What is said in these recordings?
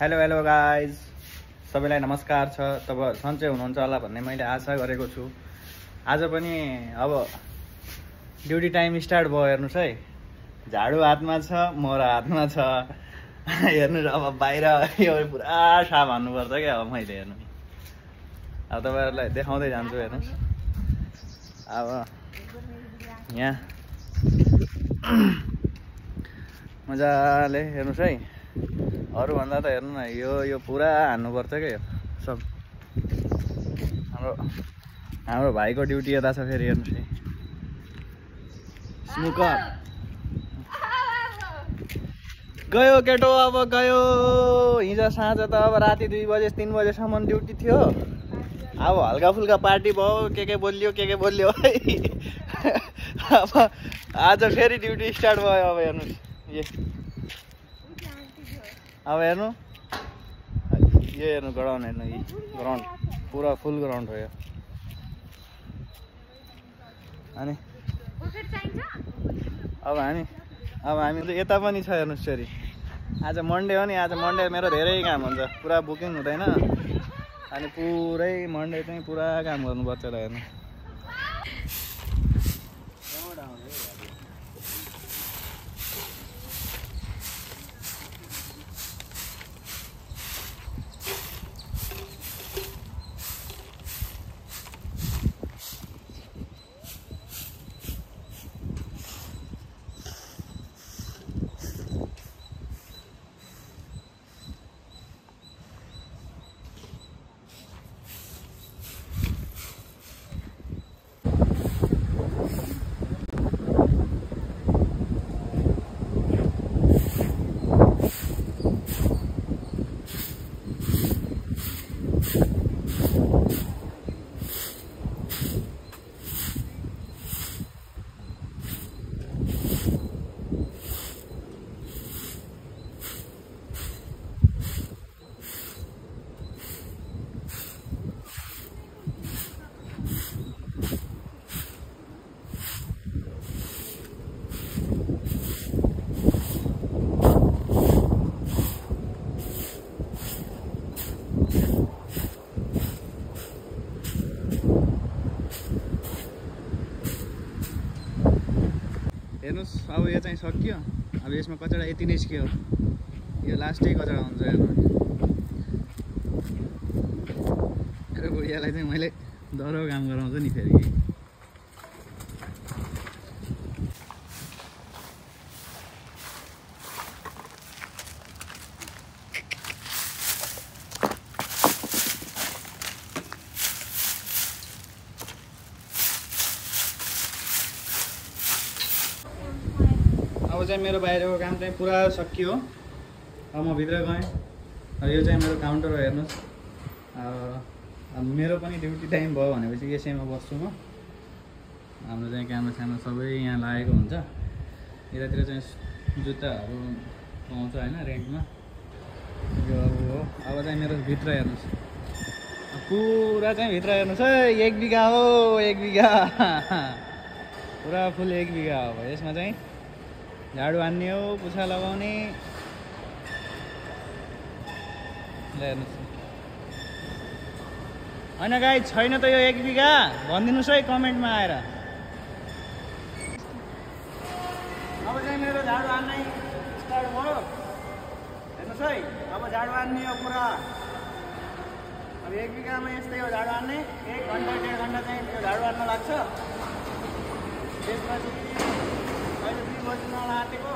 Hello guys, सबैलाई नमस्कार छ। तपाईहरु सन्चै हुनुहुन्छ होला भन्ने मैले आशा गरेको छु। आज पनि अब ड्युटी टाइम स्टार्ट भयो। हेर्नुस् है, झाडु हातमा छ, मोरा हातमा छ। हेर्नुस् अब बाहिर यो पुरा साफ हान्नुपर्छ क्या। अब मैले हेर्नु अब तपाईहरुलाई देखाउँदै जान्छु। हेर्नुस् अब यहाँ मजाले हेर्नुस् है। अरु भन्दा त हेर्नु न, यो पुरा हान्नुपर्छ क्या। यो सब हाम्रो भाइको ड्युटी यता छ। फेरि हेर्नुस् है, स्नुकर गयो केटो, अब गयो। हिजो साँझ त अब राति 2 बजे 3 बजेसम्म ड्युटी थियो। अब हल्का फुल्का पार्टी भयो, के बोलियो है। अब आज फेरि ड्युटी स्टार्ट भयो। अब हेर्नुस् ये, अब हेर्नु यो हेर्नु ग्राउन्ड, हेर्नु यी ग्राउन्ड पुरा फुल ग्राउन्ड हो यो। अनि अब हामी त यता पनि छ। हेर्नुस् फेरि आज मन्डे हो नि। आज मन्डे मेरो धेरै काम हुन्छ, पुरा बुकिङ हुँदैन। अनि पुरै मन्डे चाहिँ पुरा काम गर्नुपर्छ र। हेर्नु हेर्नुस्, अब यो चाहिँ सकियो। अब यसमा कचडा यति निस्क्यो, यो लास्टै कचडा हुन्छ। हेर्नु मेरो बुढियालाई चाहिँ मैले डह्रो काम गराउँछु नि फेरि। अब चाहिँ मेरो बाहिरको काम चाहिँ पुरा सकियो। अब म भित्र गएँ। अब यो चाहिँ मेरो काउन्टर हो। हेर्नुहोस्, अब मेरो पनि ड्युटी टाइम भयो भनेपछि यसैमा बस्छु म। हाम्रो चाहिँ क्यामेरा सबै यहाँ लागेको हुन्छ। यतातिर चाहिँ जुत्ताहरू पाउँछ होइन, रेन्टमा। यो अब हो। अब चाहिँ मेरो भित्र हेर्नुहोस्, पुरा चाहिँ भित्र हेर्नुहोस् है। 1 बिघा हो, 1 बिघा पुरा फुल 1 बिघा हो। यसमा चाहिँ झाडु हान्ने हो, पुछा लगाउने। हेर्नुहोस् होइन गाई, छैन त यो 1 बिघा भनिदिनुहोस् है कमेन्टमा आएर। अब चाहिँ मेरो झाडु हान्नै स्टार्ट भयो। हेर्नुहोस् है, अब झाडु हान्ने हो पुरा। अब 1 बिघामा यस्तै हो झाडु हान्ने। 1 घन्टा 1.5 घन्टा चाहिँ त्यो झाडु हान्न लाग्छ। त्यसपछि अहिले 2 बजी नलाटेको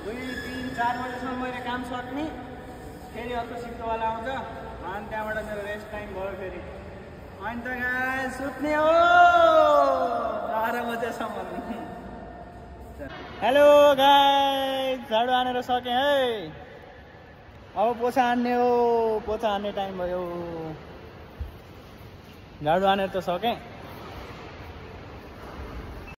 2, 3, 4 बजेसम्म मैले काम सक्ने। फेरि अर्को सिफ्टवाला आउँछ, अनि त्यहाँबाट मेरो रेस्ट टाइम भयो फेरि। अनि त गाइस सुत्ने हो 12 बजेसम्म। हेलो गाइस, झाडु हानेर सकेँ है। अब पोछा हान्ने हो, पोछा हान्ने टाइम भयो। झाडु हानेर त सकेँ।